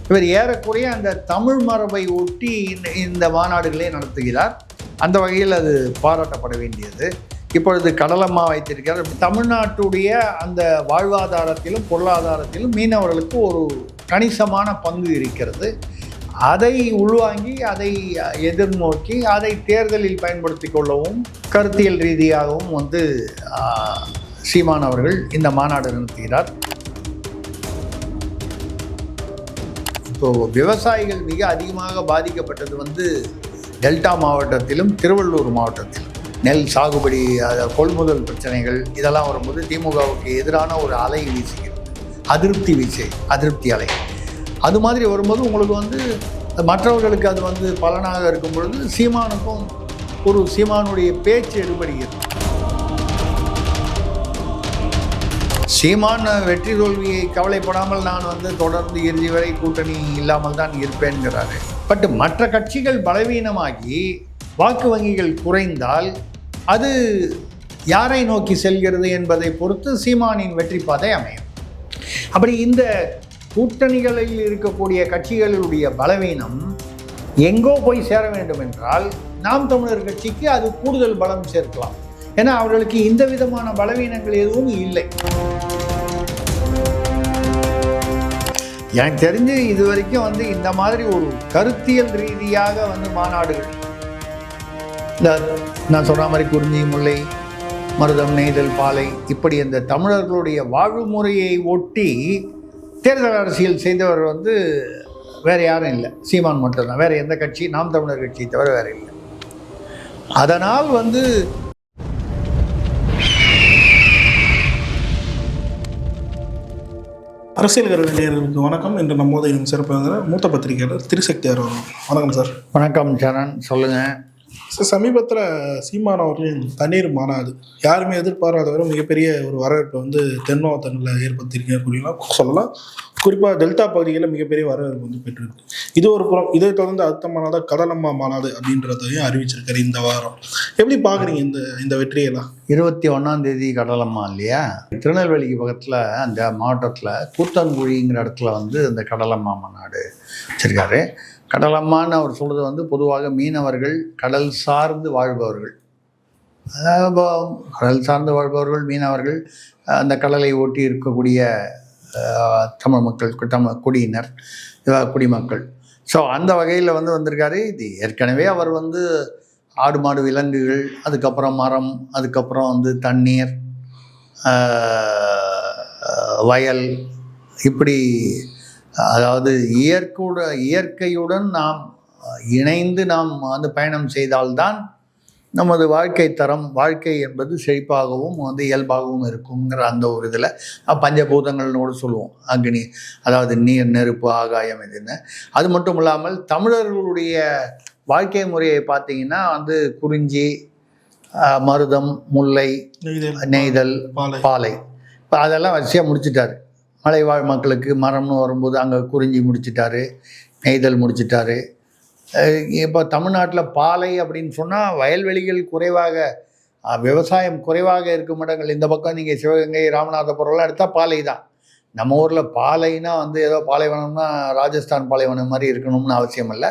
இவர் ஏறக்குறைய அந்த தமிழ் மரபை ஒட்டி இந்த மாநாடுகளே நடத்துகிறார். அந்த வகையில் அது பாராட்டப்பட வேண்டியது. இப்பொழுது கடலம்மா வைத்திருக்கிறார். தமிழ்நாட்டுடைய அந்த வாழ்வாதாரத்திலும் பொருளாதாரத்திலும் மீனவர்களுக்கு ஒரு கணிசமான பங்கு இருக்கிறது. அதை உள்வாங்கி அதை எதிர்நோக்கி அதை தேர்தலில் பயன்படுத்தி கொள்ளவும் கருத்தியல் ரீதியாகவும் சீமான் அவர்கள் இந்த மாநாடு நடத்துகிறார். இப்போது விவசாயிகள் மிக அதிகமாக பாதிக்கப்பட்டது டெல்டா மாவட்டத்திலும் திருவள்ளூர் மாவட்டத்திலும் நெல் சாகுபடி கொள்முதல் பிரச்சனைகள் இதெல்லாம் வரும்போது திமுகவுக்கு எதிரான ஒரு அலை வீசுகிறது, அதிருப்தி அலை. அது மாதிரி வரும்போது உங்களுக்கு மற்றவர்களுக்கு அது பலனாக இருக்கும் பொழுது சீமானுக்கும் சீமானுடைய பேச்சு எடுபடுகிறது. சீமான் வெற்றி தோல்வியை கவலைப்படாமல் நான் தொடர்ந்து இறுதி வரை கூட்டணி இல்லாமல் தான் இருப்பேன்கிறாரு. பட் மற்ற கட்சிகள் பலவீனமாகி வாக்கு வங்கிகள் குறைந்தால் அது யாரை நோக்கி செல்கிறது என்பதை பொறுத்து சீமானின் வெற்றி பாதை அமையும். அப்படி இந்த கூட்டணிகளில் இருக்கக்கூடிய கட்சிகளுடைய பலவீனம் எங்கோ போய் சேர வேண்டும் என்றால் நாம் தமிழர் கட்சிக்கு அது கூடுதல் பலம் சேர்க்கலாம். ஏன்னா அவர்களுக்கு இந்த விதமான பலவீனங்கள் எதுவும் இல்லை. எனக்கு தெரிஞ்சு இது வரைக்கும் இந்த மாதிரி ஒரு கருத்தியல் ரீதியாக மாநாடுகள் நான் சொன்ன மாதிரி குறிஞ்சி, முல்லை, மருதம், நெய்தல், பாலை இப்படி அந்த தமிழர்களுடைய வாழ்வு முறையை ஒட்டி தேர்தல் அரசியல் செய்தவர் வேறு யாரும் இல்லை, சீமான் மட்டும்தான். வேறு எந்த கட்சி, நாம் தமிழர் கட்சியை தவிர வேறு இல்லை. அதனால் அரசியல் கருவி நேயர்களுக்கு வணக்கம். இன்று நம்மோடு இன்னும் சிறப்பாக மூத்த பத்திரிகையாளர் திருசக்தி அவர்கள். வணக்கம் சார். வணக்கம் சரண், சொல்லுங்கள் சார். சமீபத்தில் சீமான் அவர்களின் தண்ணீர் மாநாடு யாருமே எதிர்பாராதவரை மிகப்பெரிய ஒரு வரவேற்பை தென் மாவட்டங்களில் ஏற்படுத்தியிருக்கக்கூடிய சொல்லலாம். குறிப்பாக டெல்டா பகுதிகளில் மிகப்பெரிய வரவேற்பு பெற்றிருக்கு. இது ஒரு புறம். இதை தொடர்ந்து அடுத்த மாநாடு கடலம்மா மாநாடு அப்படின்றதையும் அறிவிச்சிருக்காரு இந்த வாரம். எப்படி பார்க்குறீங்க இந்த வெற்றியெல்லாம்? 21 கடலம்மா இல்லையா? திருநெல்வேலிக்கு பக்கத்தில் அந்த மாவட்டத்தில் கூத்தன்குழிங்கிற இடத்துல அந்த கடலம்மா மாநாடு வச்சிருக்காரு. கடலம்மான்னு அவர் சொல்கிறது பொதுவாக மீனவர்கள், கடல் சார்ந்து வாழ்பவர்கள், கடல் சார்ந்து வாழ்பவர்கள் மீனவர்கள், அந்த கடலை ஒட்டி இருக்கக்கூடிய தமிழ் மக்கள், குடியினர், குடிமக்கள். ஸோ அந்த வகையில் வந்திருக்காரு. இது ஏற்கனவே அவர் ஆடு மாடு விலங்குகள், அதுக்கப்புறம் மரம், அதுக்கப்புறம் தண்ணீர், வயல், இப்படி அதாவது இயற்கையுடன் நாம் இணைந்து நாம் பயணம் செய்தால்தான் நமது வாழ்க்கை தரம், வாழ்க்கை என்பது செழிப்பாகவும் இயல்பாகவும் இருக்குங்கிற அந்த ஒரு இதில் பஞ்சபூதங்கள்னோடு சொல்லுவோம். அக்னி, அதாவது நீர், நெருப்பு, ஆகாயம் இதுன்னு. அது மட்டும் இல்லாமல் தமிழர்களுடைய வாழ்க்கை முறையை பார்த்தீங்கன்னா குறிஞ்சி, மருதம், முல்லை, நெய்தல், பாலை, இப்போ அதெல்லாம் வரிசையாக முடிச்சிட்டாரு. மலைவாழ் மக்களுக்கு மரம்னு வரும்போது அங்கே குறிஞ்சி முடிச்சிட்டாரு, நெய்தல் முடிச்சிட்டாரு. இப்போ தமிழ்நாட்டில் பாலை அப்படின்னு சொன்னால் வயல்வெளிகள் குறைவாக, விவசாயம் குறைவாக இருக்கும் இடங்கள். இந்த பக்கம் நீங்கள் சிவகங்கை, ராமநாதபுரம்லாம் எடுத்தால் பாலை தான். நம்ம ஊரில் பாலைனா ஏதோ பாலைவனம்னா ராஜஸ்தான் பாலைவனம் மாதிரி இருக்கணும்னு அவசியம் இல்லை.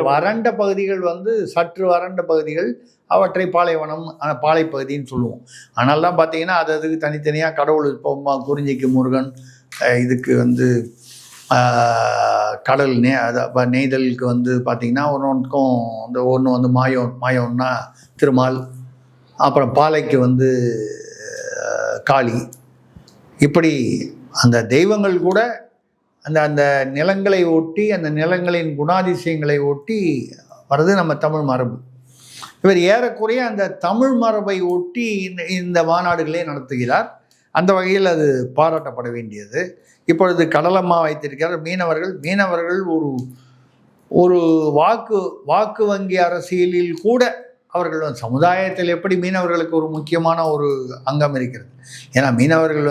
வறண்ட பகுதிகள் சற்று வறண்ட பகுதிகள், அவற்றை பாலைவனம், பாலைப்பகுதின்னு சொல்லுவோம். ஆனால் தான் பார்த்தீங்கன்னா அதுக்கு தனித்தனியாக கடவுள், இப்போ குறிஞ்சிக்கு முருகன், இதுக்கு கடல் நெய்தலுக்கு பார்த்திங்கன்னா ஒன்றுக்கும் ஒன்று மாயோன்னா திருமால், அப்புறம் பாலைக்கு காளி. இப்படி அந்த தெய்வங்கள் கூட அந்த நிலங்களை ஒட்டி, அந்த நிலங்களின் குணாதிசயங்களை ஒட்டி வர்றது நம்ம தமிழ் மரபு. இவர் ஏறக்குறைய அந்த தமிழ் மரபை ஒட்டி இந்த மாநாடுகளே நடத்துகிறார். அந்த வகையில் அது பாராட்டப்பட வேண்டியது. இப்பொழுது கடலம்மா வைத்திருக்கிறார். மீனவர்கள் ஒரு வாக்கு வங்கி அரசியலில் கூட அவர்கள் சமுதாயத்தில் எப்படி மீனவர்களுக்கு ஒரு முக்கியமான ஒரு அங்கம் இருக்கிறது. ஏன்னா மீனவர்கள்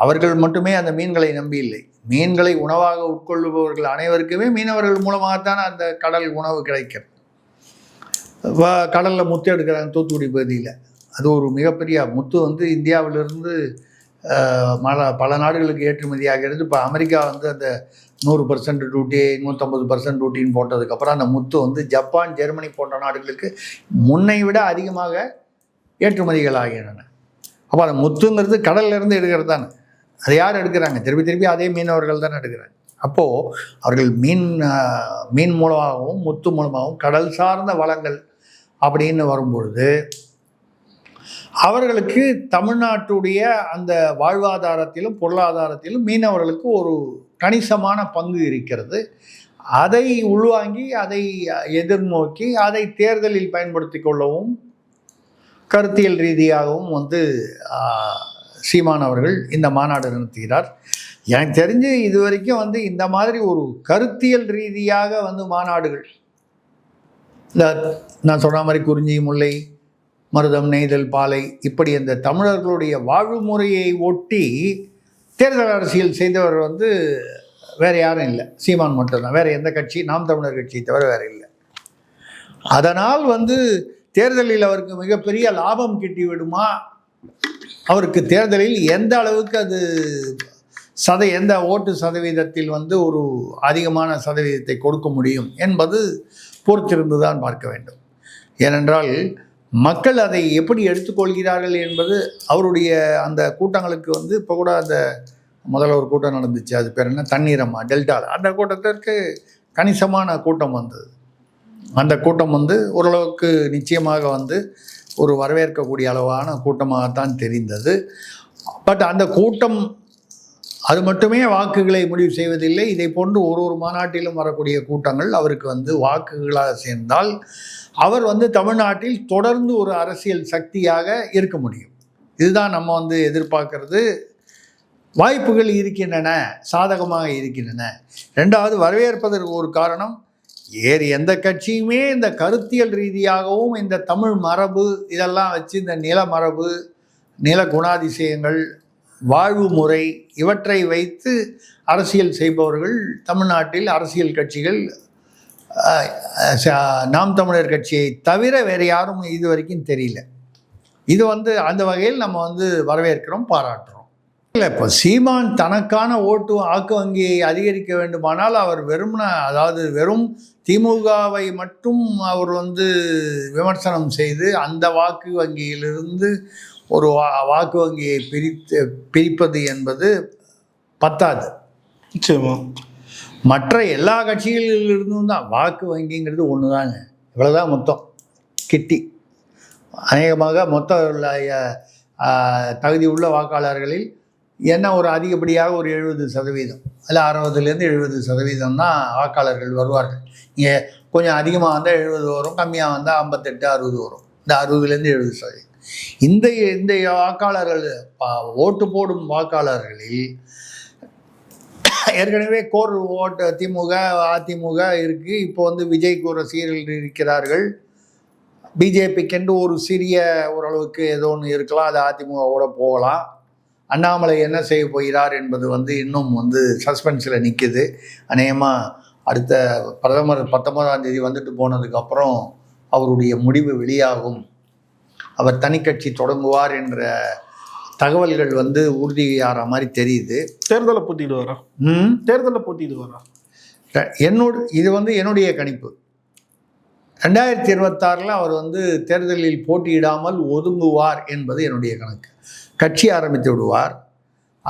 அவர்கள் மட்டுமே அந்த மீன்களை நம்பி இல்லை, மீன்களை உணவாக உட்கொள்ளுபவர்கள் அனைவருக்குமே மீனவர்கள் மூலமாகத்தான் அந்த கடல் உணவு கிடைக்கிறது. கடலில் முத்து எடுக்கிறாங்க தூத்துக்குடி பகுதியில். அது ஒரு மிகப்பெரிய முத்து இந்தியாவிலிருந்து பல நாடுகளுக்கு ஏற்றுமதியாகிறது. இப்போ அமெரிக்கா வந்து அந்த 100% டியூட்டி 150% டியூட்டின்னு போட்டதுக்கப்புறம் அந்த முத்து வந்து ஜப்பான், ஜெர்மனி போன்ற நாடுகளுக்கு முன்னை விட அதிகமாக ஏற்றுமதிகள் ஆகின்றன. அப்போ அந்த முத்துங்கிறது கடல்லேருந்து எடுக்கிறது தானே, அதை யார் எடுக்கிறாங்க? திருப்பி திருப்பி அதே மீனவர்கள் தானே எடுக்கிறாங்க. அப்போது அவர்கள் மீன் மூலமாகவும் முத்து மூலமாகவும் கடல் சார்ந்த வளங்கள் அப்படின்னு வரும்பொழுது அவர்களுக்கு தமிழ்நாட்டுடைய அந்த வாழ்வாதாரத்திலும் பொருளாதாரத்திலும் மீனவர்களுக்கு ஒரு கணிசமான பங்கு இருக்கிறது. அதை உள்வாங்கி அதை எதிர்நோக்கி அதை தேர்தலில் பயன்படுத்தி கொள்ளவும் கருத்தியல் ரீதியாகவும் வந்து சீமான் அவர்கள் இந்த மாநாடு நடத்துகிறார். எனக்கு தெரிஞ்சு இது வரைக்கும் வந்து இந்த மாதிரி ஒரு கருத்தியல் ரீதியாக வந்து மாநாடுகள், இந்த நான் சொன்ன மாதிரி குறிஞ்சி, முல்லை, மருதம், நெய்தல், பாலை, இப்படி அந்த தமிழர்களுடைய வாழ்வு முறையை ஒட்டி தேர்தல் அரசியல் செய்தவர் வந்து வேறு யாரும் இல்லை, சீமான் மட்டும்தான். வேறு எந்த கட்சி, நாம் தமிழர் கட்சியை தவிர வேறு இல்லை. அதனால் வந்து தேர்தலில் அவருக்கு மிகப்பெரிய லாபம் கிட்டி விடுமா, அவருக்கு தேர்தலில் எந்த அளவுக்கு அது எந்த ஓட்டு சதவீதத்தில் வந்து ஒரு அதிகமான சதவீதத்தை கொடுக்க முடியும் என்பது பொறுத்திருந்து தான் பார்க்க வேண்டும். ஏனென்றால் மக்கள் அதை எப்படி எடுத்துக்கொள்கிறார்கள் என்பது அவருடைய அந்த கூட்டங்களுக்கு வந்து இப்போ கூட அந்த முதல்ல ஒரு கூட்டம் நடந்துச்சு, அது பேர் என்ன, தண்ணீரம்மா டெல்டாவில், அந்த கூட்டத்திற்கு கணிசமான கூட்டம் வந்தது. அந்த கூட்டம் வந்து ஓரளவுக்கு நிச்சயமாக வந்து ஒரு வரவேற்கக்கூடிய அளவான கூட்டமாகத்தான் தெரிந்தது. பட் அந்த கூட்டம் அது மட்டுமே வாக்குகளை முடிவு செய்வதில்லை. இதை போன்று ஒரு மாநாட்டிலும் வரக்கூடிய கூட்டங்கள் அவருக்கு வந்து வாக்குகளாக சேர்ந்தால் அவர் வந்து தமிழ்நாட்டில் தொடர்ந்து ஒரு அரசியல் சக்தியாக இருக்க முடியும். இதுதான் நம்ம வந்து எதிர்பார்க்கறது. வாய்ப்புகள் இருக்கின்றன, சாதகமாக இருக்கின்றன. ரெண்டாவது, வரவேற்பதற்கு ஒரு காரணம், எந்த கட்சியுமே இந்த கருத்தியல் ரீதியாகவும் இந்த தமிழ் மரபு இதெல்லாம் வச்சு இந்த நில மரபு, நில குணாதிசயங்கள், வாழ்வு முறை இவற்றை வைத்து அரசியல் செய்பவர்கள் தமிழ்நாட்டில் அரசியல் கட்சிகள் நாம் தமிழர் கட்சியை தவிர வேறு யாரும் இது வரைக்கும் தெரியல. இது வந்து அந்த வகையில் நம்ம வந்து வரவேற்கிறோம், பாராட்டுறோம். இல்லை, இப்போ சீமான் தனக்கான வாக்கு வங்கியை அதிகரிக்க வேண்டுமானால் அவர் வெறும் திமுகவை மட்டும் அவர் வந்து விமர்சனம் செய்து அந்த வாக்கு வங்கியிலிருந்து ஒரு வாக்கு வங்கியை பிரிப்பது என்பது பத்தாது. நிச்சயமா மற்ற எல்லா கட்சிகளிலிருந்தும் தான் வாக்கு வங்கிங்கிறது ஒன்று தாங்க. இவ்வளோதான் மொத்தம் கிட்டி. அநேகமாக மொத்த தகுதி உள்ள வாக்காளர்களில் என்ன ஒரு அதிகப்படியாக ஒரு 70% இல்லை 60லேருந்து 70% தான் வாக்காளர்கள் வருவார்கள். இங்கே கொஞ்சம் அதிகமாக வந்தால் 70 வரும், கம்மியாக வந்தால் 58, 60 வரும். இந்த 60லேருந்து 70%. இந்த வாக்காளர்கள் ஓட்டு போடும் வாக்காளர்களில் ஏற்கனவே கோர் ஓட்டு திமுக, அதிமுக இருக்குது. இப்போ வந்து விஜய்க்கு ஒரு ரசிகர்கள் இருக்கிறார்கள். பிஜேபிக்கென்று ஒரு சிறிய ஓரளவுக்கு ஏதோ ஒன்று இருக்கலாம், அது அதிமுகவோட போகலாம். அண்ணாமலை என்ன செய்ய போகிறார் என்பது வந்து இன்னும் வந்து சஸ்பென்ஸில் நிற்குது. அநேகமாக அடுத்த பிரதமர் 19ஆம் தேதி வந்துட்டு போனதுக்கப்புறம் அவருடைய முடிவு வெளியாகும். அவர் தனி கட்சி தொடங்குவார் என்ற தகவல்கள் வந்து உறுதியாகிற மாதிரி தெரியுது. தேர்தலை போட்டிடுவாரா? தேர்தலில் போட்டிடுவாரா? இது வந்து என்னுடைய கணிப்பு. 2026 அவர் வந்து தேர்தலில் போட்டியிடாமல் ஒதுங்குவார் என்பது என்னுடைய கணக்கு. கட்சி ஆரம்பித்து விடுவார்,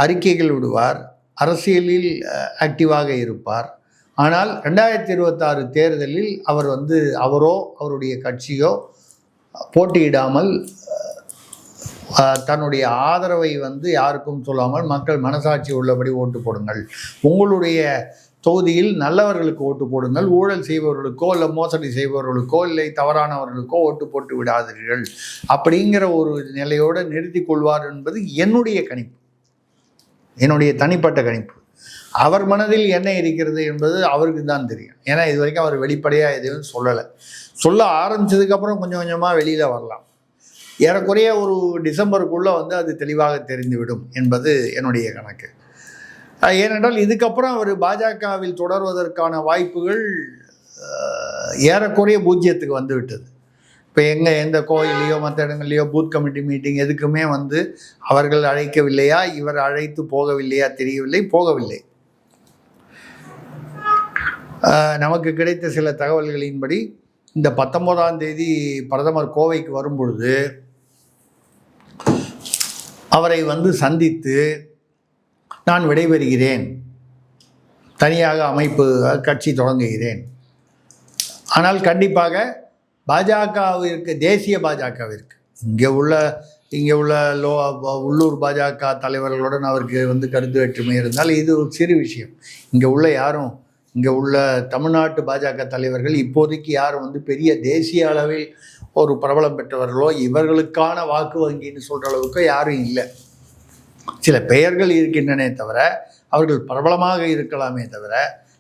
அறிக்கைகள் விடுவார், அரசியலில் ஆக்டிவாக இருப்பார். ஆனால் 2026 தேர்தலில் அவர் வந்து அவரோ அவருடைய கட்சியோ போட்டியிடாமல் தன்னுடைய ஆதரவை வந்து யாருக்கும் சொல்லாமல் மக்கள் மனசாட்சி உள்ளபடி ஓட்டு போடுங்கள், உங்களுடைய தொகுதியில் நல்லவர்களுக்கு ஓட்டு போடுங்கள், ஊழல் செய்பவர்களுக்கோ இல்லை மோசடி செய்பவர்களுக்கோ இல்லை தவறானவர்களுக்கோ ஓட்டு போட்டு விடாதீர்கள் அப்படிங்கிற ஒரு நிலையோடு நிறுத்தி கொள்வார் என்பது என்னுடைய கணிப்பு, என்னுடைய தனிப்பட்ட கணிப்பு. அவர் மனதில் என்ன இருக்கிறது என்பது அவருக்கு தான் தெரியும். ஏன்னா இது வரைக்கும் அவர் வெளிப்படையாக எதுவும் சொல்லலை. சொல்ல ஆரம்பித்ததுக்கப்புறம் கொஞ்சம் கொஞ்சமாக வெளியில் வரலாம். ஏறக்குறைய ஒரு டிசம்பருக்குள்ளே வந்து அது தெளிவாக தெரிந்துவிடும் என்பது என்னுடைய கணக்கு. ஏனென்றால் இதுக்கப்புறம் அவர் பாஜகவில் தொடர்வதற்கான வாய்ப்புகள் ஏறக்குறைய பூஜ்ஜியத்துக்கு வந்துவிட்டது. இப்போ எந்த கோயிலையோ மற்ற இடங்கள்லையோ பூத் கமிட்டி மீட்டிங் எதுக்குமே வந்து அவர்கள் அழைக்கவில்லையா, இவர் அழைத்து போகவில்லையா தெரியவில்லை, போகவில்லை. நமக்கு கிடைத்த சில தகவல்களின்படி இந்த 19ஆம் தேதி பிரதமர் கோவைக்கு வரும்பொழுது அவரை வந்து சந்தித்து நான் விடைபெறுகிறேன், தனியாக அமைப்பு கட்சி தொடங்குகிறேன், ஆனால் கண்டிப்பாக பாஜகவிற்கு, தேசிய பாஜகவிற்கு, இங்கே உள்ள உள்ளூர் பாஜக தலைவர்களுடன் அவருக்கு வந்து கருத்து வேற்றுமை இருந்தால் இது ஒரு சிறு விஷயம். இங்கே உள்ள தமிழ்நாட்டு பாஜக தலைவர்கள் இப்போதைக்கு யாரும் வந்து பெரிய தேசிய அளவில் ஒரு பிரபலம் பெற்றவர்களோ இவர்களுக்கான வாக்கு வங்கின்னு சொல்கிற அளவுக்கு யாரும் இல்லை. சில பெயர்கள் இருக்கின்றனே தவிர அவர்கள் பிரபலமாக இருக்கலாமே தவிர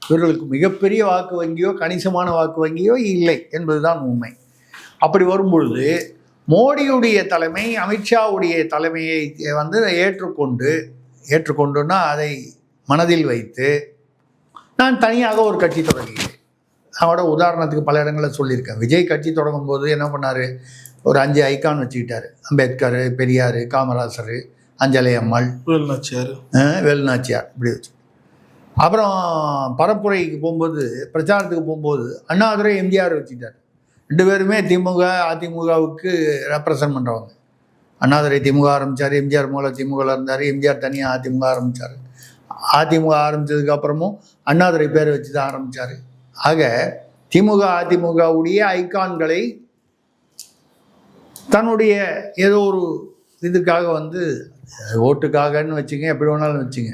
இவர்களுக்கு மிகப்பெரிய வாக்கு வங்கியோ கணிசமான வாக்கு வங்கியோ இல்லை என்பதுதான் உண்மை. அப்படி வரும்பொழுது மோடியுடைய தலைமை, அமித்ஷாவுடைய தலைமையை வந்து ஏற்றுக்கொண்டுன்னா அதை மனதில் வைத்து நான் தனியாக ஒரு கட்சி தொடங்குகிறேன். அவரோட உதாரணத்துக்கு பல இடங்களில் சொல்லியிருக்கேன். விஜய் கட்சி தொடங்கும் போது என்ன பண்ணார், ஒரு 5 ஐக்கான் வச்சுக்கிட்டார். அம்பேத்கர், பெரியார், காமராசர், அஞ்சலை அம்மாள், வேலுநாச்சியார் இப்படி வச்சு. அப்புறம் பரப்புரைக்கு போகும்போது, பிரச்சாரத்துக்கு போகும்போது அண்ணாதுரை, எம்ஜிஆர் வச்சுக்கிட்டார். 2 பேருமே திமுக அதிமுகவுக்கு ரெப்ரசன்ட் பண்ணுறவங்க. அண்ணாதுரை திமுக ஆரம்பித்தார், எம்ஜிஆர் மூலம் திமுகவில் இருந்தார், எம்ஜிஆர் தனியாக அதிமுக ஆரம்பித்தார். அதிமுக ஆரம்பித்ததுக்கப்புறமும் அண்ணாதுரை பேரை வச்சு தான் ஆரம்பித்தார். ஆக திமுக அதிமுகவுடைய ஐக்கான்களை தன்னுடைய ஏதோ ஒரு இதுக்காக வந்து ஓட்டுக்காகன்னு வச்சுங்க, எப்படி வேணாலும் வச்சுங்க,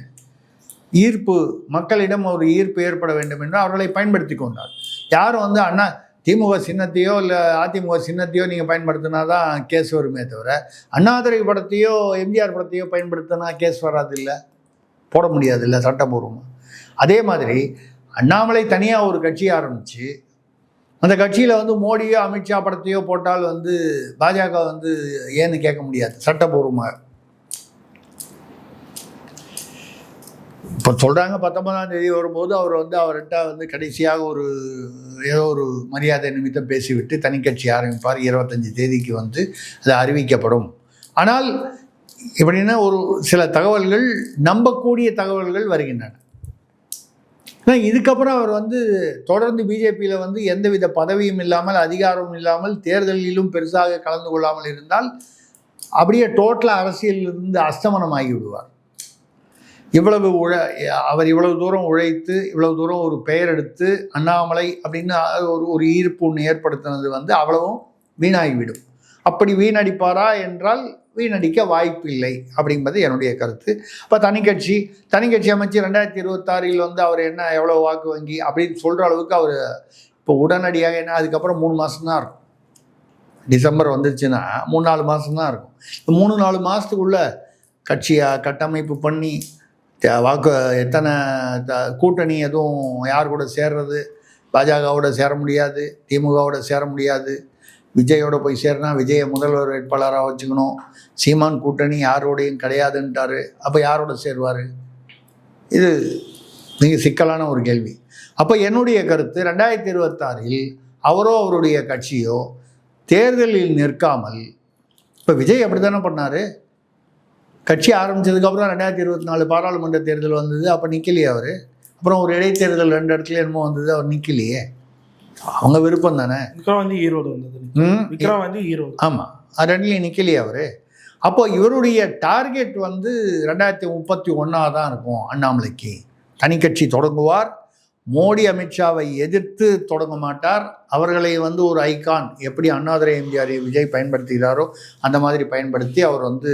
ஈர்ப்பு, மக்களிடம் ஒரு ஈர்ப்பு ஏற்பட வேண்டும் என்று அவர்களை பயன்படுத்தி கொண்டார். யாரும் வந்து திமுக சின்னத்தையோ இல்லை அதிமுக சின்னத்தையோ நீங்கள் பயன்படுத்தினா தான் கேஸ் வருமே தவிர அண்ணாதுரை படத்தையோ எம்ஜிஆர் படத்தையோ பயன்படுத்தினா கேஸ் வராது, இல்லை போட முடியாது, இல்லை சட்டப்பூர்வமாக. அதே மாதிரி அண்ணாமலை தனியாக ஒரு கட்சி ஆரம்பித்து அந்த கட்சியில் வந்து மோடியோ அமித்ஷா படத்தையோ போட்டால் வந்து பாஜக வந்து ஏன்னு கேட்க முடியாது சட்டப்பூர்வமாக. இப்போ சொல்கிறாங்க 19ஆம் தேதி வரும்போது அவர் வந்து அவர்கிட்ட வந்து கடைசியாக ஏதோ ஒரு மரியாதை நிமித்தம் பேசிவிட்டு தனி கட்சி ஆரம்பிப்பார். 25 தேதிக்கு வந்து அது அறிவிக்கப்படும். ஆனால் இப்படின்னா ஒரு சில தகவல்கள், நம்பக்கூடிய தகவல்கள் வருகின்றன. இதுக்கப்புறம் அவர் வந்து தொடர்ந்து பிஜேபியில் வந்து எந்தவித பதவியும் இல்லாமல், அதிகாரமும் இல்லாமல், தேர்தலிலும் பெருசாக கலந்து கொள்ளாமல் இருந்தால் அப்படியே டோட்டலாக அரசியலிருந்து அஸ்தமனமாகி விடுவார். அவர் இவ்வளவு தூரம் உழைத்து, இவ்வளவு தூரம் ஒரு பெயர் எடுத்து அண்ணாமலை அப்படின்னு ஒரு ஈர்ப்பு ஒன்று ஏற்படுத்தினது வந்து அவ்வளவும் வீணாகிவிடும். அப்படி வீணடிப்பாரா என்றால் வீணடிக்க வாய்ப்பு இல்லை அப்படிங்கிறது என்னுடைய கருத்து. இப்போ தனி கட்சி அமைச்சு 2026 வந்து அவர் எவ்வளோ வாக்கு வங்கி அப்படின்னு சொல்கிற அளவுக்கு அவர் இப்போ உடனடியாக அதுக்கப்புறம் 3 மாதம்தான் இருக்கும். டிசம்பர் வந்துருச்சுன்னா 3-4 மாதம்தான் இருக்கும். இப்போ 3-4 மாதத்துக்குள்ள கட்சியாக கட்டமைப்பு பண்ணி வாக்கு எத்தனை கூட்டணி எதுவும் யார் கூட சேர்றது, பாஜகவோட சேர முடியாது, திமுகவோட சேர முடியாது, விஜயோட போய் சேரனா விஜயை முதல்வர் வேட்பாளராக வச்சுக்கணும், சீமான் கூட்டணி யாரோடையும் கிடையாதுன்ட்டார், அப்போ யாரோட சேருவார்? இது மிக சிக்கலான ஒரு கேள்வி. அப்போ என்னுடைய கருத்து 2026 அவரோ அவருடைய கட்சியோ தேர்தலில் நிற்காமல், இப்போ விஜய் அப்படி தானே பண்ணார். கட்சி ஆரம்பித்ததுக்கப்புறம் 2024 பாராளுமன்ற தேர்தல் வந்தது, அப்போ நிற்கலையே அவர். அப்புறம் ஒரு இடைத்தேர்தல் 2 இடத்துல என்னமோ வந்தது, அவர் நிற்கலையே. அவங்க விருப்பம் தானே. ஆமாம், அது 2லையும் நிற்கலையே அவர். அப்போ இவருடைய டார்கெட் வந்து 2031 தான் இருக்கும். அண்ணாமலைக்கு தனி கட்சி தொடங்குவார். மோடி அமித்ஷாவை எதிர்த்து தொடங்க மாட்டார். அவர்களை வந்து ஒரு ஐகான், எப்படி அண்ணாதுரை எம்ஜிஆர் விஜய் பயன்படுத்துகிறாரோ அந்த மாதிரி பயன்படுத்தி அவர் வந்து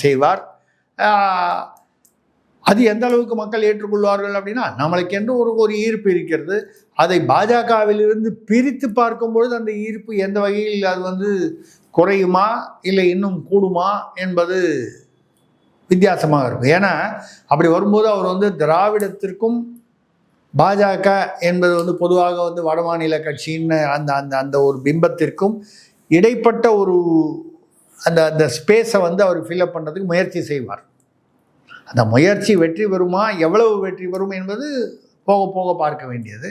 செய்வார். அது எந்த அளவுக்கு மக்கள் ஏற்றுக்கொள்வார்கள் அப்படின்னா, நம்மளுக்கு என்று ஒரு ஈர்ப்பு இருக்கிறது. அதை பாஜகவிலிருந்து பிரித்து பார்க்கும்பொழுது அந்த ஈர்ப்பு எந்த வகையில் அது வந்து குறையுமா இல்லை இன்னும் கூடுமா என்பது வித்தியாசமாக இருக்கும். ஏன்னா அப்படி வரும்போது அவர் வந்து திராவிடத்திற்கும் பாஜக என்பது வந்து பொதுவாக வந்து வடமாநில கட்சின்னு அந்த ஒரு பிம்பத்திற்கும் இடைப்பட்ட அந்த ஸ்பேஸை வந்து அவர் ஃபில்அப் பண்ணுறதுக்கு முயற்சி செய்வார். அந்த முயற்சி வெற்றி பெறுமா, எவ்வளவு வெற்றி பெறும் என்பது போக போக பார்க்க வேண்டியது.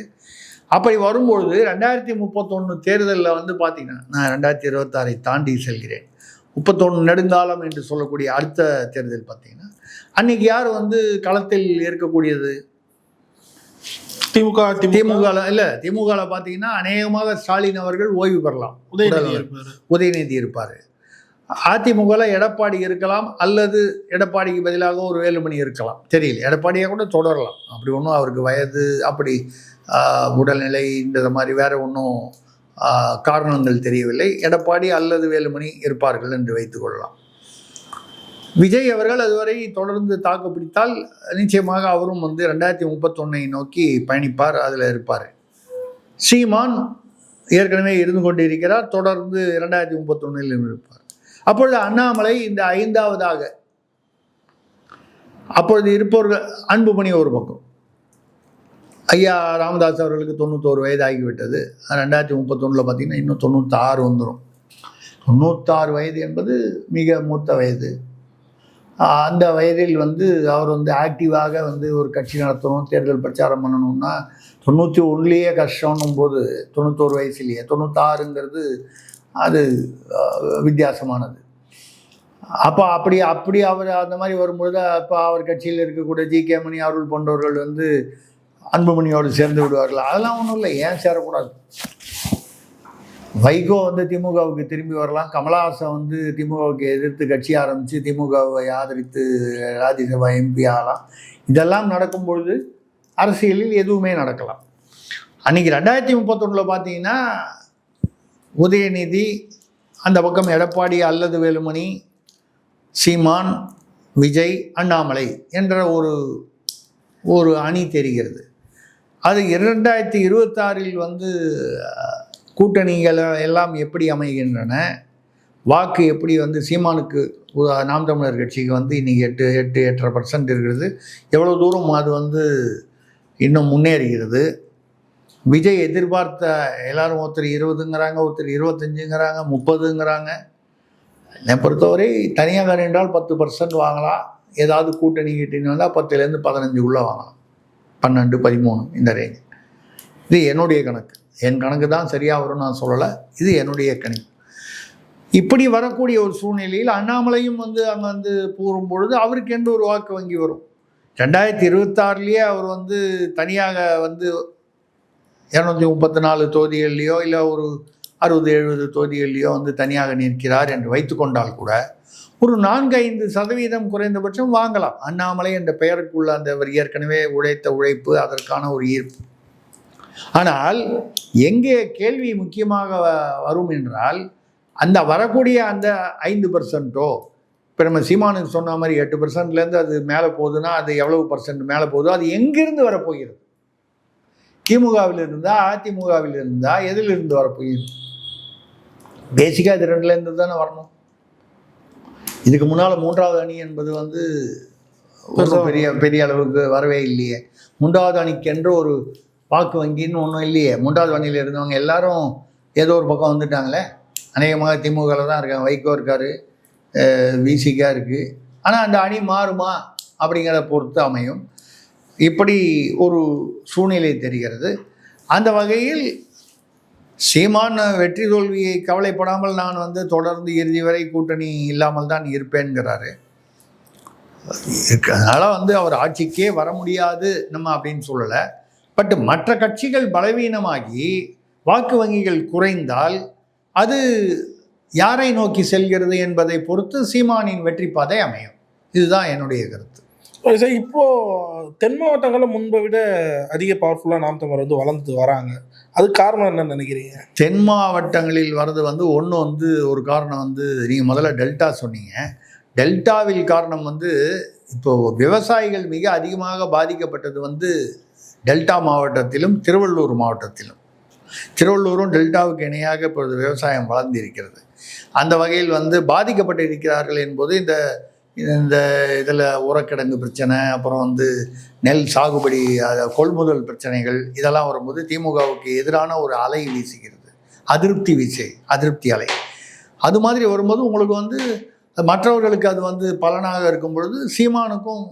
அப்படி வரும்பொழுது 2031 தேர்தலில் வந்து பார்த்தீங்கன்னா, நான் 2026 தாண்டி செல்கிறேன், 31 நெடுங்காலம் என்று சொல்லக்கூடிய அடுத்த தேர்தல் பார்த்தீங்கன்னா, அன்னைக்கு யார் வந்து களத்தில் இருக்கக்கூடியது? திமுக இல்லை, திமுகவில் பார்த்தீங்கன்னா அநேகமாக ஸ்டாலின் அவர்கள் ஓய்வு பெறலாம், உதயநிதி இருப்பார். அதிமுகவில் எடப்பாடி இருக்கலாம், அல்லது எடப்பாடிக்கு பதிலாக ஒரு வேலுமணி இருக்கலாம், தெரியல. எடப்பாடியை கூட தொடரலாம், அப்படி ஒன்றும் அவருக்கு வயது அப்படி உடல்நிலை இந்த மாதிரி வேற ஒன்றும் காரணங்கள் தெரியவில்லை. எடப்பாடி அல்லது வேலுமணி இருப்பார்கள் என்று வைத்துக்கொள்ளலாம். விஜய் அவர்கள் அதுவரை தொடர்ந்து தாக்கு பிடித்தால் நிச்சயமாக அவரும் வந்து 2031 நோக்கி பயணிப்பார், அதில் இருப்பார். சீமான் ஏற்கனவே இருந்து கொண்டு இருக்கிறார், தொடர்ந்து 2031 இருப்பார். அப்பொழுது அண்ணாமலை இந்த 5ஆவதாக அப்பொழுது இருப்பவர்கள் அன்புமணி ஒரு பக்கம். ஐயா ராமதாஸ் அவர்களுக்கு 91 வயது ஆகிவிட்டது. 2031 பார்த்தீங்கன்னா இன்னும் 96 வந்துடும். 96 வயது என்பது மிக மூத்த வயது. அந்த வயதில் வந்து அவர் வந்து ஆக்டிவாக வந்து ஒரு கட்சி நடத்தணும், தேர்தல் பிரச்சாரம் பண்ணணும்னா 91 கஷ்டம்னும் போது 91 வயசுலேயே 96ங்கிறது அது வித்தியாசமானது. அப்போ அப்படி அவர் அந்த மாதிரி வரும்பொழுது அப்போ அவர் கட்சியில் இருக்கக்கூடிய ஜி.கே. மணி அவர்கள் போன்றவர்கள் வந்து அன்புமணியோடு சேர்ந்து விடுவார்கள். அதெல்லாம் ஒன்றும் இல்லை, ஏன் சேரக்கூடாது? வைகோ வந்து திமுகவுக்கு திரும்பி வரலாம், கமலஹாசன் வந்து திமுகவுக்கு எதிர்த்து கட்சி ஆரம்பித்து திமுகவை ஆதரித்து ராஜ்யசபா எம்பி ஆகலாம். இதெல்லாம் நடக்கும் பொழுது அரசியலில் எதுவுமே நடக்கலாம். அன்றைக்கி 2031 பார்த்தீங்கன்னா உதயநிதி, அந்த பக்கம் எடப்பாடி அல்லது வேலுமணி, சீமான், விஜய், அண்ணாமலை என்ற ஒரு அணி தெரிகிறது. அது 2026 வந்து கூட்டணிகள் எல்லாம் எப்படி அமைகின்றன, வாக்கு எப்படி வந்து சீமானுக்கு நாம் தமிழர் கட்சிக்கு வந்து இன்றைக்கி 8.5% இருக்கிறது, எவ்வளோ தூரம் அது வந்து இன்னும் முன்னேறுகிறது. விஜய் எதிர்பார்த்த எல்லாரும் ஒருத்தர் 20ங்கிறாங்க, ஒருத்தர் 25ங்கிறாங்க, 30ங்கிறாங்க. என்னை பொறுத்தவரை தனியாக என்றால் 10% வாங்கலாம், ஏதாவது கூட்டணி வந்தால் 10லேருந்து 15 வாங்கலாம், 12, 13 இந்த ரேஞ்ச். இது என்னுடைய கணக்கு, என் கணக்கு தான் சரியாக வரும்னு நான் சொல்லலை, இது என்னுடைய கணிப்பு. இப்படி வரக்கூடிய ஒரு சூழ்நிலையில் அண்ணாமலையும் வந்து அங்கே வந்து கூறும் பொழுது அவருக்கு என்று ஒரு வாக்கு வங்கி வரும். 2026 அவர் வந்து தனியாக வந்து 234 தொகுதிகள்லையோ இல்லை ஒரு 60-70 தொகுதிகள்லையோ வந்து தனியாக நிற்கிறார் என்று வைத்து கொண்டால் கூட ஒரு 4-5% குறைந்தபட்சம் வாங்கலாம். அண்ணாமலை என்ற பெயருக்குள்ள அந்த ஏற்கனவே உழைத்த உழைப்பு, அதற்கான ஒரு ஈர்ப்பு. ஆனால் எங்கே கேள்வி முக்கியமாக வரும் என்றால், அந்த வரக்கூடிய அந்த 5%, இப்போ நம்ம சீமானுக்கு சொன்ன மாதிரி 8%லேருந்து அது மேலே போகுதுன்னா அது எவ்வளவு % மேலே போகுதோ அது எங்கிருந்து வரப்போகிறது? திமுகவில் இருந்தா, அதிமுகவில் இருந்தா, எதிலிருந்து வரப்போகிறது? பேசிக்காக இது 2லேருந்து தானே வரணும். இதுக்கு முன்னால் 3வது அணி என்பது வந்து பெரிய அளவுக்கு வரவே இல்லையே. 3வது அணிக்கென்று ஒரு வாக்கு வங்கின்னு ஒன்றும் இல்லையே. 3வது அணியில் இருந்தவங்க எல்லாரும் ஏதோ ஒரு பக்கம் வந்துட்டாங்களே. அநேகமாக திமுகவில் தான் இருக்காங்க. வைகோ இருக்கார், விசிகா இருக்குது. ஆனால் அந்த அணி மாறுமா அப்படிங்கிறத பொறுத்து அமையும். இப்படி ஒரு சூழ்நிலை தெரிகிறது. அந்த வகையில் சீமான் வெற்றி தோல்வியை கவலைப்படாமல் நான் வந்து தொடர்ந்து இறுதி வரை கூட்டணி இல்லாமல் தான் இருப்பேன்கிறாரு. அதனால் வந்து அவர் ஆட்சிக்கே வர முடியாது நம்ம அப்படின்னு சொல்லலை. பட் மற்ற கட்சிகள் பலவீனமாகி வாக்கு வங்கிகள் குறைந்தால் அது யாரை நோக்கி செல்கிறது என்பதை பொறுத்து சீமானின் வெற்றி பாதை அமையும். இதுதான் என்னுடைய கருத்து. சார், இப்போது தென் மாவட்டங்களில் முன்பை விட அதிக பவர்ஃபுல்லாக நாம் தமிழர் வந்து வளர்ந்து வராங்க. அதுக்கு காரணம் என்னன்னு நினைக்கிறீங்க? தென் மாவட்டங்களில் வர்றது வந்து ஒன்று வந்து ஒரு காரணம் வந்து நீங்கள் முதல்ல டெல்டா சொன்னீங்க. டெல்டாவில் காரணம் வந்து இப்போது விவசாயிகள் மிக அதிகமாக பாதிக்கப்பட்டது வந்து டெல்டா மாவட்டத்திலும் திருவள்ளூர் மாவட்டத்திலும். திருவள்ளூரும் டெல்டாவுக்கு இணையாக இப்பொழுது விவசாயம் வளர்ந்து இருக்கிறது. அந்த வகையில் வந்து பாதிக்கப்பட்டு இருக்கிறார்கள் என்பது இந்த இதில் உரக்கிடங்கு பிரச்சனை, அப்புறம் வந்து நெல் சாகுபடி கொள்முதல் பிரச்சனைகள், இதெல்லாம் வரும்போது திமுகவுக்கு எதிரான ஒரு அலை வீசுகிறது, அதிருப்தி அலை. அது மாதிரி வரும்போது உங்களுக்கு வந்து மற்றவர்களுக்கு அது வந்து பலனாக இருக்கும் பொழுது சீமானுக்கும்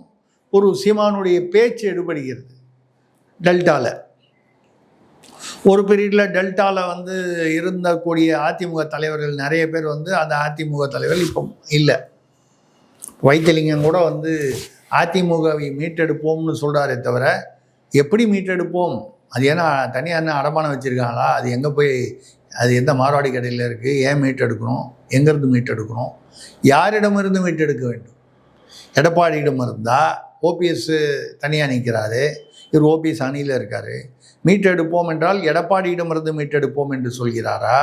சீமானுடைய பேச்சு எடுபடுகிறது டெல்டாவில். ஒரு பீரியடில் டெல்டாவில் வந்து இருந்தக்கூடிய அதிமுக தலைவர்கள் நிறைய பேர் வந்து அந்த அதிமுக தலைவர்கள் இப்போ இல்லை. வைத்திலிங்கம் கூட வந்து அதிமுகவை மீட்டெடுப்போம்னு சொல்கிறாரே தவிர எப்படி மீட்டெடுப்போம், அது ஏன்னா தனியாக என்ன அடமானம் வச்சுருக்காங்களா, அது எங்கே போய், அது எந்த மார்வாடி கடையில் இருக்குது, ஏன் மீட்டெடுக்கணும், எங்கேருந்து மீட்டெடுக்கணும், யாரிடமிருந்து மீட்டெடுக்க வேண்டும். எடப்பாடியிடம் இருந்தால் ஓபிஎஸ் தனியாக நிற்கிறாரு, இவர் ஓபிஎஸ் அணியில் இருக்கார். மீட்டெடுப்போம் என்றால் எடப்பாடியிடமிருந்து மீட்டெடுப்போம் என்று சொல்கிறாரா,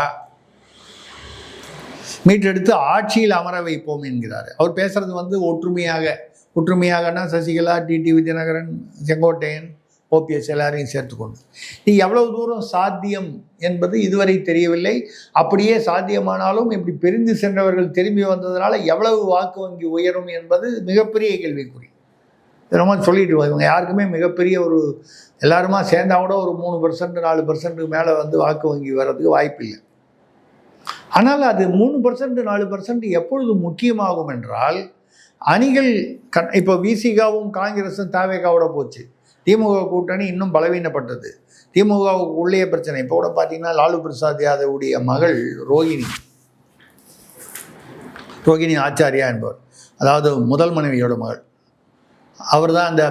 மீட்டெடுத்து ஆட்சியில் அமர வைப்போம் என்கிறார். அவர் பேசுறது வந்து ஒற்றுமையாகனா சசிகலா, டிடி விஜயநகரன், செங்கோட்டையன், ஓபிஎஸ் எல்லாரையும் சேர்த்துக்கொண்டு இது எவ்வளவு தூரம் சாத்தியம் என்பது இதுவரை தெரியவில்லை. அப்படியே சாத்தியமானாலும் இப்படி பிரிந்து சென்றவர்கள் திரும்பி வந்ததுனால எவ்வளவு வாக்கு வங்கி உயரும் என்பது மிகப்பெரிய கேள்விக்குறி. ரொம்ப சொல்லிட்டு இவங்க யாருக்குமே மிகப்பெரிய ஒரு எல்லாருமா சேர்ந்தா கூட ஒரு 3% 4% மேலே வந்து வாக்கு வங்கி வர்றதுக்கு வாய்ப்பு இல்லை. ஆனால் அது 3% 4% எப்பொழுது முக்கியமாகும் என்றால் அணிகள் இப்போ விசிகாவும் காங்கிரஸும் தாவேகாவோட போச்சு. திமுக கூட்டணி இன்னும் பலவீனப்பட்டது. திமுகவுக்கு உள்ளே பிரச்சனை. இப்போ கூட பார்த்தீங்கன்னா லாலு பிரசாத் யாதவுடைய மகள் ரோகிணி ஆச்சாரியா என்பவர், அதாவது முதல் மனைவியோட மகள், அவர் தான் அந்த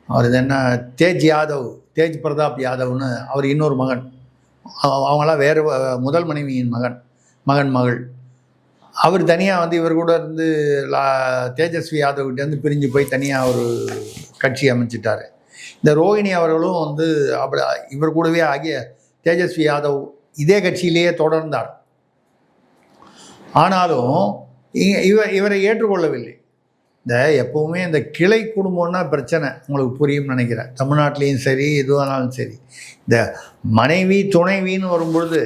அவர் இது என்ன தேஜ் பிரதாப் யாதவ்னு அவர் இன்னொரு மகன், அவங்களாம் வேறு முதல் மனைவியின் மகள். அவர் தனியாக வந்து இவர் கூட இருந்து தேஜஸ்வி யாதவ்கிட்டேருந்து பிரிஞ்சு போய் தனியாக ஒரு கட்சி அமைச்சிட்டார். இந்த ரோஹிணி அவர்களும் வந்து அப்படி இவர் கூடவே ஆகிய தேஜஸ்வி யாதவ் இதே கட்சியிலேயே தொடர்ந்தார். ஆனாலும் இவரை ஏற்றுக்கொள்ளவில்லை. இந்த எப்போவுமே இந்த கிளை குடும்பம்னா பிரச்சனை உங்களுக்கு புரியும்னு நினைக்கிறேன். தமிழ்நாட்டிலையும் சரி எதுவானாலும் சரி, இந்த மனைவி துணைவின்னு வரும்பொழுது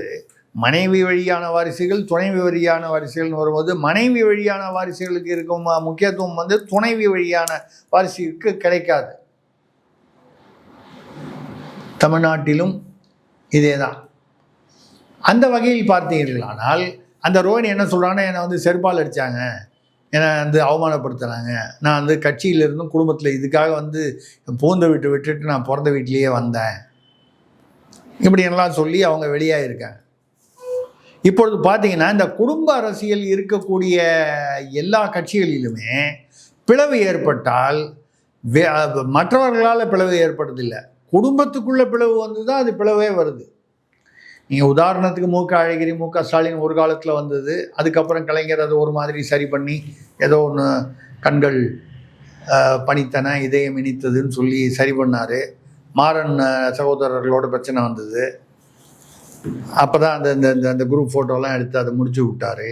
மனைவி வழியான வாரிசுகள், துணைவி வழியான வாரிசுகள்னு வரும்போது மனைவி வழியான வாரிசுகளுக்கு இருக்கும் முக்கியத்துவம் வந்து துணைவி வழியான வாரிசுக்கு கிடைக்காது. தமிழ்நாட்டிலும் இதே தான். அந்த வகையில் பார்த்தீர்களானால் அந்த ரோஹிணி என்ன சொல்கிறாங்கன்னா, என்னை வந்து செருப்பால் அடித்தாங்க, என்னை வந்து அவமானப்படுத்துனாங்க, நான் வந்து கட்சியிலிருந்தும் குடும்பத்தில் இதுக்காக வந்து பூந்த வீட்டை விட்டுட்டு நான் பிறந்த வீட்டிலேயே வந்தேன், இப்படியெல்லாம் சொல்லி அவங்க வெளியாகிருக்காங்க. இப்பொழுது பார்த்தீங்கன்னா இந்த குடும்ப அரசியல் இருக்கக்கூடிய எல்லா கட்சிகளிலுமே பிளவு ஏற்பட்டால் மற்றவர்களால் பிளவு ஏற்படுறதில்லை, குடும்பத்துக்குள்ளே பிளவு வந்து தான் அது பிளவே வருது. நீங்கள் உதாரணத்துக்கு அழகிரி, ஸ்டாலின் ஒரு காலத்தில் வந்தது, அதுக்கப்புறம் கலைஞர் அதை ஒரு மாதிரி சரி பண்ணி ஏதோ ஒன்று கண்கள் பணித்தன இதயம் இனித்ததுன்னு சொல்லி சரி பண்ணார். மாறன் சகோதரர்களோட பிரச்சனை வந்தது, அப்போ தான் அந்த குரூப் ஃபோட்டோலாம் எடுத்து அதை முடிச்சு விட்டார்.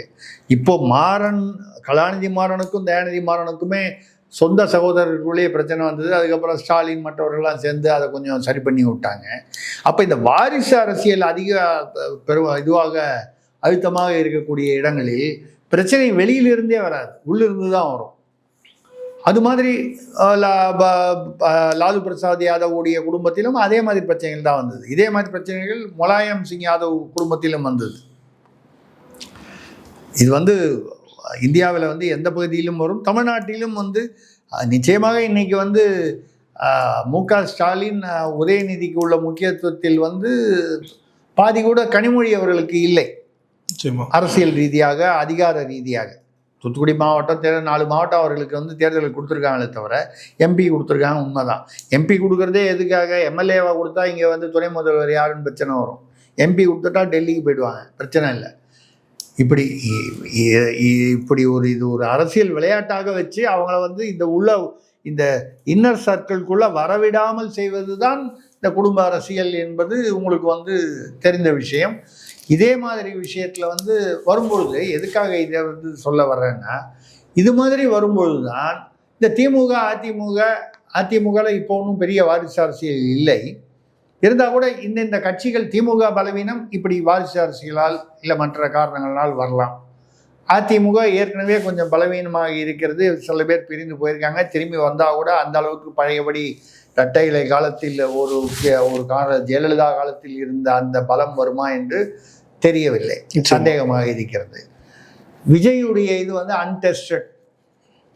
இப்போது கலாநிதி மாறனுக்கும் தயாநிதி மாறனுக்குமே சொந்த சகோதரர்களுக்குள்ளேயே பிரச்சனை வந்தது. அதுக்கப்புறம் ஸ்டாலின் மற்றவர்கள்லாம் சேர்ந்து அதை கொஞ்சம் சரி பண்ணி விட்டாங்க. அப்போ இந்த வாரிசு அரசியல் அதிக இதுவாக அழுத்தமாக இருக்கக்கூடிய இடங்களில் பிரச்சனை வெளியிலிருந்தே வராது, உள்ளிருந்து தான் வரும். அது மாதிரி லாலு பிரசாத் யாதவுடைய குடும்பத்திலும் அதே மாதிரி பிரச்சனைகள் தான் வந்தது. இதே மாதிரி பிரச்சனைகள் முலாயம் சிங் யாதவ் குடும்பத்திலும் வந்தது. இது வந்து இந்தியாவில் வந்து எந்த பகுதியிலும் வரும், தமிழ்நாட்டிலும் வந்து நிச்சயமாக இன்னைக்கு வந்து மு.க. ஸ்டாலின் உதயநிதிக்கு உள்ள முக்கியத்துவத்தில் வந்து பாதி கூட கனிமொழி அவர்களுக்கு இல்லை. அரசியல் ரீதியாக, அதிகார ரீதியாக தூத்துக்குடி மாவட்டம் 4 மாவட்டம் அவர்களுக்கு வந்து தேர்தலில் கொடுத்துருக்காங்களே தவிர எம்பி கொடுத்துருக்காங்க, உண்மைதான். எம்பி கொடுக்குறதே எதுக்காக, எம்எல்ஏவாக கொடுத்தா இங்கே வந்து துணை முதல்வர் யாருன்னு பிரச்சனை வரும், எம்பி கொடுத்துட்டா டெல்லிக்கு போயிடுவாங்க, பிரச்சனை இல்லை. இப்படி இது ஒரு அரசியல் விளையாட்டாக வச்சு அவங்கள வந்து இந்த இன்னர் சர்க்கிள்குள்ளே வரவிடாமல் செய்வது தான் இந்த குடும்ப அரசியல் என்பது உங்களுக்கு வந்து தெரிந்த விஷயம். இதே மாதிரி விஷயத்தில் வந்து வரும்பொழுது எதுக்காக இதை வந்து சொல்ல வர்றேன்னா, இது மாதிரி வரும்பொழுது தான் இந்த திமுக அதிமுகவில் இப்போ ஒன்றும் பெரிய வாரிசு அரசியல் இல்லை, இருந்தால் கூட இந்த கட்சிகள் திமுக பலவீனம் இப்படி வாரிசு அரசியலால் இல்லை மற்ற காரணங்களால் வரலாம். அதிமுக ஏற்கனவே கொஞ்சம் பலவீனமாக இருக்கிறது, சில பேர் பிரிந்து போயிருக்காங்க, திரும்பி வந்தால் கூட அந்த அளவுக்கு பழையபடி இரட்டை இலை காலத்தில் ஒரு ஜெயலலிதா காலத்தில் இருந்த அந்த பலம் வருமா என்று தெரியவில்லை, சந்தேகமாக இருக்கிறது. விஜயுடைய இது வந்து அன்டெஸ்டட்,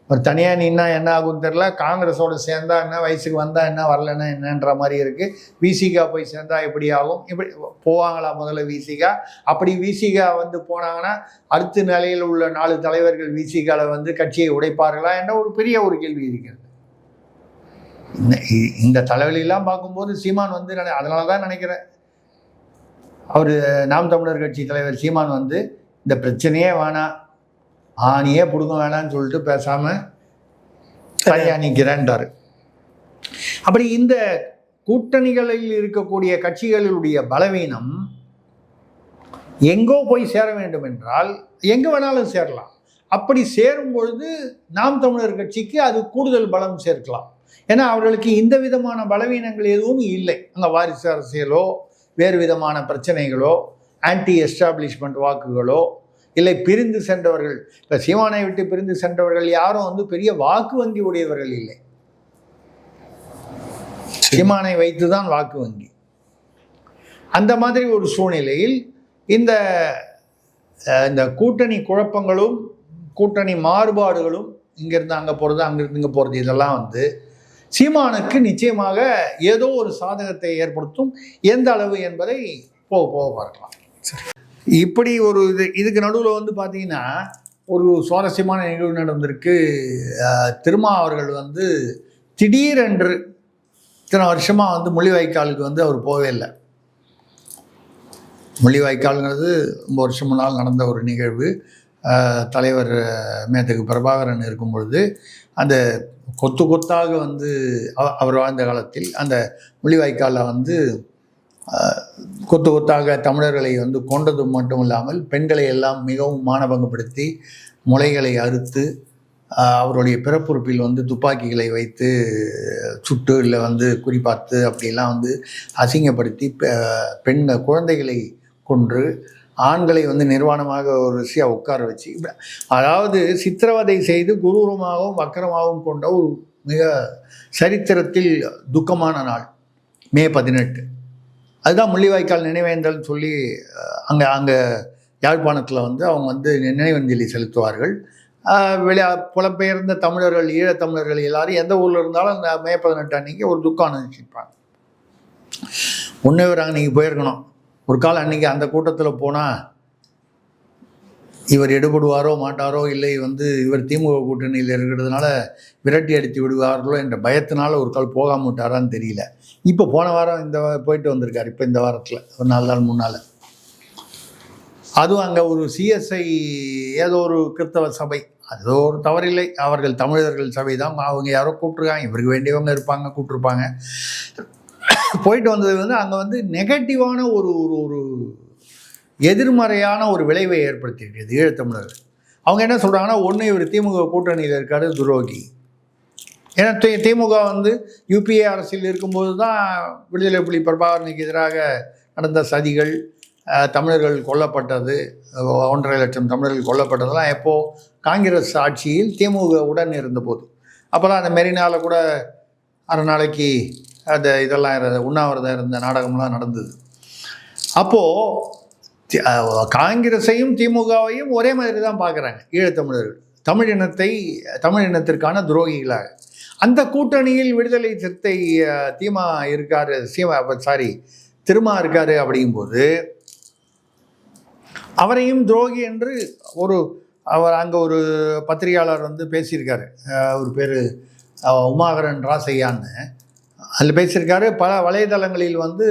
ஒரு தனியாக நின்னா என்ன ஆகும்னு தெரில, காங்கிரஸோட சேர்ந்தா என்ன, வயசுக்கு வந்தால் என்ன, வரலன்னா என்னன்ற மாதிரி இருக்குது. விசிகா போய் சேர்ந்தா எப்படி ஆகும், இப்படி போவாங்களா முதல்ல விசிகா? அப்படி விசிகா வந்து போனாங்கன்னா அடுத்த நிலையில் உள்ள 4 தலைவர்கள் விசிகாவில் வந்து கட்சியை உடைப்பார்களா என்ற ஒரு பெரிய ஒரு கேள்வி இருக்கிறது. இந்த தலைவலியெல்லாம் பார்க்கும்போது சீமான் வந்து அதனால தான் நினைக்கிறேன் அவர் நாம் தமிழர் கட்சி தலைவர் சீமான் வந்து இந்த பிரச்சனையே வேணாம், ஆணியே பிடுங்க வேணான்னு சொல்லிட்டு பேசாமல் தனியாக நிற்கிறேன்றார். அப்படி இந்த கூட்டணிகளில் இருக்கக்கூடிய கட்சிகளுடைய பலவீனம் எங்கோ போய் சேர வேண்டும் என்றால் எங்கே வேணாலும் சேரலாம். அப்படி சேரும் பொழுது நாம் தமிழர் கட்சிக்கு அது கூடுதல் பலம் சேர்க்கலாம். ஏன்னா அவர்களுக்கு இந்த விதமான பலவீனங்கள் எதுவும் இல்லை. அங்கே வாரிசு அரசியலோ வேறு விதமான பிரச்சனைகளோ ஆன்டி எஸ்டாப்ளிஷ்மெண்ட் வாக்குகளோ இல்லை பிரிந்து சென்றவர்கள். இப்போ சீமானை விட்டு பிரிந்து சென்றவர்கள் யாரும் வந்து பெரிய வாக்கு வங்கி உடையவர்கள் இல்லை. சீமானை வைத்து தான் வாக்கு வங்கி. அந்த மாதிரி ஒரு சூழ்நிலையில் இந்த கூட்டணி குழப்பங்களும் கூட்டணி மாறுபாடுகளும் இங்கேருந்து அங்கே போகிறது, அங்கிருந்து இங்கே போகிறது, இதெல்லாம் வந்து சீமானுக்கு நிச்சயமாக ஏதோ ஒரு சாதகத்தை ஏற்படுத்தும். எந்த அளவு என்பதை போக போக பார்க்கலாம். இப்படி ஒரு இதுக்கு நடுவில் வந்து பார்த்தீங்கன்னா ஒரு சுவாரஸ்யமான நிகழ்வு நடந்திருக்கு. திருமா அவர்கள் வந்து திடீரென்று இத்தனை வருஷமாக வந்து முள்ளிவாய்க்காலுக்கு வந்து அவர் போகவே இல்லை. முள்ளிவாய்க்கால்ங்கிறது ரொம்ப வருஷம் முன்னால் நடந்த ஒரு நிகழ்வு. தலைவர் மேதகு பிரபாகரன் இருக்கும் பொழுது அந்த கொத்து கொத்தாக வந்து அவர் வாழ்ந்த காலத்தில் அந்த முள்ளிவாய்க்காலில் வந்து கொத்து கொத்தாக தமிழர்களை வந்து கொண்டது மட்டும் இல்லாமல் பெண்களை எல்லாம் மிகவும் மானபங்கப்படுத்தி முளைகளை அறுத்து அவருடைய பிறப்புறுப்பில் வந்து துப்பாக்கிகளை வைத்து சுட்டு இல்லை வந்து குறிப்பார்த்து அப்படிலாம் வந்து அசிங்கப்படுத்தி குழந்தைகளை கொன்று ஆண்களை வந்து நிர்வாணமாக ஒரு ரிஷியாக உட்கார வச்சு, அதாவது சித்திரவதை செய்து குரூரமாகவும் வக்கரமாகவும் கொண்ட ஒரு மிக சரித்திரத்தில் துக்கமான நாள் மே 18. அதுதான் முள்ளிவாய்க்கால் நினைவேந்தல்னு சொல்லி அங்கே யாழ்ப்பாணத்தில் வந்து அவங்க வந்து நினைவஞ்சலி செலுத்துவார்கள். புலம்பெயர்ந்த தமிழர்கள், ஈழத்தமிழர்கள் எல்லாரும் எந்த ஊரில் இருந்தாலும் அந்த மே 18 அன்றைக்கி ஒரு துக்கம் அனுப்பிச்சிருப்பாங்க. முன்னே வராங்க, நீங்கள் போயிருக்கணும். ஒரு காலம் அன்றைக்கி அந்த கூட்டத்தில் போனால் இவர் எடுபடுவாரோ மாட்டாரோ, இல்லை வந்து இவர் திமுக கூட்டணியில் இருக்கிறதுனால விரட்டி அடித்து விடுவார்களோ என்ற பயத்தினால ஒரு கால் போகாமல் விட்டாரான்னு தெரியல. இப்போ போன வாரம் போயிட்டு வந்திருக்கார். இப்போ இந்த வாரத்தில் ஒரு 4 நாள் முன்னால். அதுவும் அங்கே ஒரு சிஎஸ்ஐ ஏதோ ஒரு கிறிஸ்தவ சபை, அது ஒரு தவறில்லை, அவர்கள் தமிழர்கள் சபை தான், அவங்க யாரோ கூப்பிட்ருக்காங்க, இவருக்கு வேண்டியவங்க இருப்பாங்க, கூப்பிட்ருப்பாங்க. போயிட்டு வந்தது வந்து அங்கே வந்து நெகட்டிவான ஒரு எதிர்மறையான ஒரு விளைவை ஏற்படுத்தியிருக்கிறது ஈழத்தமிழர்கள். அவங்க என்ன சொல்கிறாங்கன்னா, ஒன்று இவர் திமுக கூட்டணியில் இருக்காரு, துரோகி. ஏன்னா திமுக வந்து யூபிஏ அரசியல் இருக்கும்போது தான் விடுதலை புலி பிரபாகரனுக்கு எதிராக நடந்த சதிகள், தமிழர்கள் கொல்லப்பட்டது, 1.5 லட்சம் தமிழர்கள் கொல்லப்பட்டதெல்லாம் எப்போது காங்கிரஸ் ஆட்சியில் திமுக உடன் இருந்தபோது. அப்போல்லாம் அந்த மெரினாவில் கூட அரை நாளைக்கு அந்த இதெல்லாம் உண்ணாவிரதம் இருந்த நாடகம்லாம் நடந்தது. அப்போது காங்கிரஸையும் திமுகவையும் ஒரே மாதிரி தான் பார்க்குறாங்க ஈழத்தமிழர்கள், தமிழ் இனத்திற்கான துரோகிகளாக. அந்த கூட்டணியில் விடுதலை சிறுத்தை திருமா இருக்கார். அப்படிங்கும்போது அவரையும் துரோகி என்று அவர் அங்கே ஒரு பத்திரிகையாளர் வந்து பேசியிருக்காரு. ஒரு பேர் உமாகரன் ராசையான்னு அதில் பேசியிருக்காரு. பல வலைதளங்களில் வந்து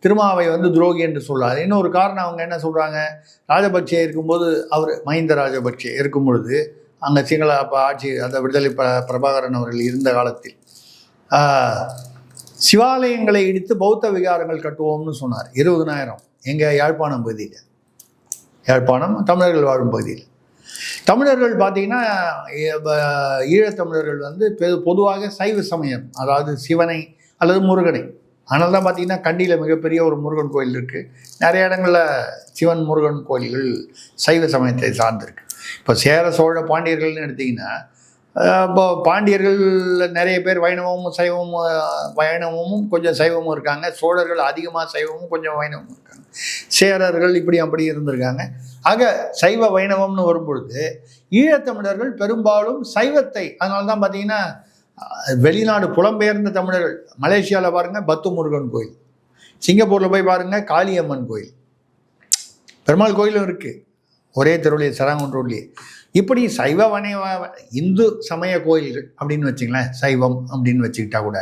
திருமாவை வந்து துரோகி என்று சொல்லாது. இன்னொரு காரணம் அவங்க என்ன சொல்கிறாங்க, ராஜபக்சே இருக்கும்போது அவர் மஹிந்த ராஜபக்சே இருக்கும் பொழுது அங்கே சிங்கள ஆட்சி அந்த விடுதலை பிரபாகரன் அவர்கள் இருந்த காலத்தில் சிவாலயங்களை இடித்து பௌத்த விகாரங்கள் கட்டுவோம்னு சொன்னார். 20,000 எங்கள் யாழ்ப்பாணம் பகுதியில், யாழ்ப்பாணம் தமிழர்கள் வாழும் பகுதியில். தமிழர்கள் பார்த்திங்கன்னா ஈழத்தமிழர்கள் வந்து பொதுவாக சைவ சமயம், அதாவது சிவனை அல்லது முருகனை. அதனால தான் பார்த்திங்கன்னா கண்டியில் மிகப்பெரிய ஒரு முருகன் கோயில் இருக்குது. நிறைய இடங்களில் சிவன் முருகன் கோயில்கள் சைவ சமயத்தை சார்ந்திருக்கு. இப்போ சேர சோழ பாண்டியர்கள்னு எடுத்திங்கன்னா, இப்போ பாண்டியர்களில் நிறைய பேர் வைணவமும் கொஞ்சம் சைவமும் இருக்காங்க. சோழர்கள் அதிகமாக சைவமும் கொஞ்சம் வைணவமும் இருக்காங்க. சேரர்கள் இப்படி அப்படி இருந்திருக்காங்க. ஆக சைவ வைணவம்னு வரும்பொழுது ஈழத்தமிழர்கள் பெரும்பாலும் சைவத்தை, அதனால தான் பார்த்தீங்கன்னா வெளிநாடு புலம்பெயர்ந்த தமிழர்கள், மலேசியாவில் பாருங்கள் பத்து முருகன் கோயில், சிங்கப்பூரில் போய் பாருங்கள் காளியம்மன் கோயில், பெருமாள் கோயிலும் இருக்குது ஒரே தெருவிலே சராங்குன்றூர்லேயே. இப்படி சைவ வணைவ இந்து சமய கோயில்கள் அப்படின்னு வச்சுங்களேன், சைவம் அப்படின்னு வச்சுக்கிட்டா கூட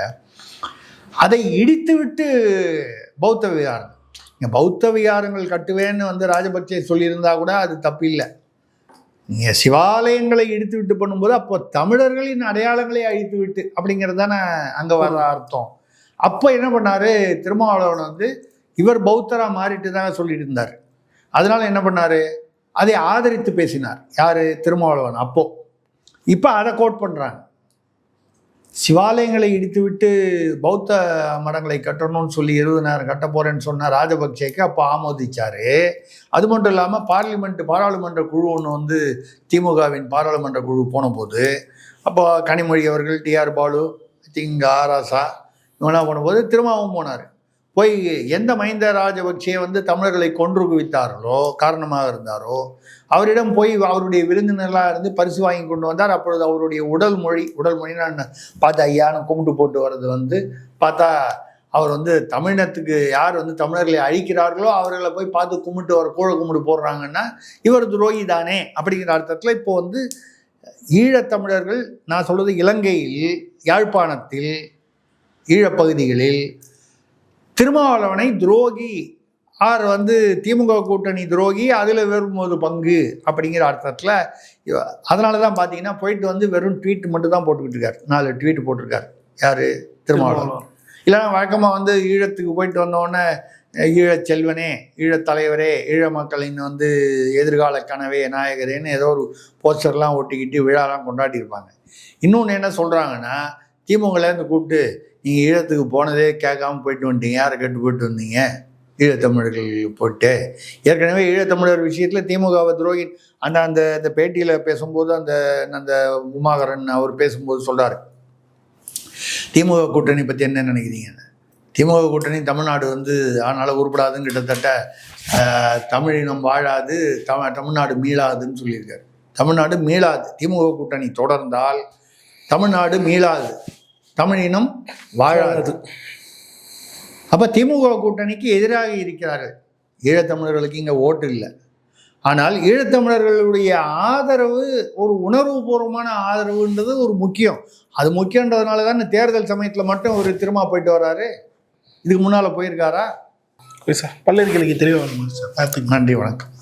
அதை இடித்து விட்டு பௌத்த விகாரம், இங்கே பௌத்த விகாரங்கள் கட்டுவேன்னு ராஜபக்சே சொல்லியிருந்தா கூட அது தப்பு இல்லை. நீங்கள் சிவாலயங்களை இடித்து விட்டு பண்ணும்போது அப்போ தமிழர்களின் அடையாளங்களை அழித்து விட்டு அப்படிங்கிறது தானே அங்கே வர அர்த்தம். அப்போ என்ன பண்ணார் திருமாவளவன், இவர் பௌத்தராக மாறிட்டு தானே சொல்லிட்டு இருந்தார். அதனால என்ன பண்ணார், அதை ஆதரித்து பேசினார் யார், திருமாவளவன். அப்போ இப்போ அதை கோட் பண்ணுறாங்க, சிவாலயங்களை இடித்து விட்டு பௌத்த மடங்களை கட்டணும்னு சொல்லி 70,000 கட்ட போகிறேன்னு சொன்ன ராஜபக்சேக்கு அப்போ ஆமோதிச்சார். அது மட்டும் இல்லாமல் பாராளுமன்ற குழு ஒன்று திமுகவின் பாராளுமன்ற குழு போன போது அப்போ கனிமொழி அவர்கள், டிஆர் பாலு, ஆராசா இவங்களாம் போனபோது திரும்பவும் போனார். போய் எந்த மஹிந்த ராஜபக்சே தமிழர்களை கொன்று குவித்தார்களோ, காரணமாக இருந்தாரோ, அவரிடம் போய் அவருடைய விருந்தினர்களாக இருந்து பரிசு வாங்கி கொண்டு வந்தார். அப்பொழுது அவருடைய உடல் மொழி நான் பார்த்து ஐயான்னு கும்பிட்டு போட்டு வர்றது பார்த்தா அவர் தமிழினத்துக்கு யார் தமிழர்களை அழிக்கிறார்களோ அவர்களை போய் பார்த்து கும்பிட்டு வர கோழ கும்பிட்டு போடுறாங்கன்னா இவர் துரோகி தானே அப்படிங்கிற அர்த்தத்தில் இப்போ ஈழத்தமிழர்கள், நான் சொல்வது இலங்கையில், யாழ்ப்பாணத்தில், ஈழப்பகுதிகளில் திருமாவளவனை துரோகி ஆர் திமுக கூட்டணி துரோகி, அதில் வெறும் ஒரு பங்கு அப்படிங்கிற அர்த்தத்தில். அதனால தான் பார்த்தீங்கன்னா போயிட்டு வெறும் ட்வீட் மட்டும் தான் போட்டுக்கிட்டு இருக்கார், 4 ட்வீட் போட்டிருக்கார் யார், திருமாவளவன். இல்லைன்னா வழக்கமாக ஈழத்துக்கு போயிட்டு வந்தோடனே ஈழச் செல்வனே, ஈழத் தலைவரே, ஈழ மக்களின் எதிர்கால கனவே, நாயகரேன்னு ஏதோ ஒரு போஸ்டர்லாம் ஒட்டிக்கிட்டு விழாலாம் கொண்டாடியிருப்பாங்க. இன்னொன்று என்ன சொல்கிறாங்கன்னா, திமுகலேருந்து கூப்பிட்டு நீங்கள் ஈழத்துக்கு போனதே கேட்காம போயிட்டு வந்துட்டீங்க, யாரை கேட்டு போயிட்டு வந்தீங்க, ஈழத்தமிழர்கள் போட்டு. ஏற்கனவே ஈழத்தமிழர் விஷயத்தில் திமுகவை துரோகி அந்த பேட்டியில் பேசும்போது அந்த உமாகரன் அவர் பேசும்போது சொல்கிறார், திமுக கூட்டணி பற்றி என்ன நினைக்கிறீங்க, திமுக கூட்டணி தமிழ்நாடு அதனால் உருப்படாதுன்னு, கிட்டத்தட்ட தமிழினம் வாழாது, தமிழ்நாடு மீளாதுன்னு சொல்லியிருக்காரு. தமிழ்நாடு மீளாது, திமுக கூட்டணி தொடர்ந்தால் தமிழ்நாடு மீளாது, தமிழினம் வாழாது. அப்போ திமுக கூட்டணிக்கு எதிராக இருக்கிறார்கள். ஈழத்தமிழர்களுக்கு இங்கே ஓட்டு இல்லை. ஆனால் ஈழத்தமிழர்களுடைய ஆதரவு ஒரு உணர்வுபூர்வமான ஆதரவுன்றது ஒரு முக்கியம். அது முக்கியன்றதுனால தான் தேர்தல் சமயத்தில் மட்டும் ஒரு திரும்ப போயிட்டு வர்றாரு. இதுக்கு முன்னால் போயிருக்காரா? சார் பல்லறிகளுக்கு தெளிவாக சார். நன்றி, வணக்கம்.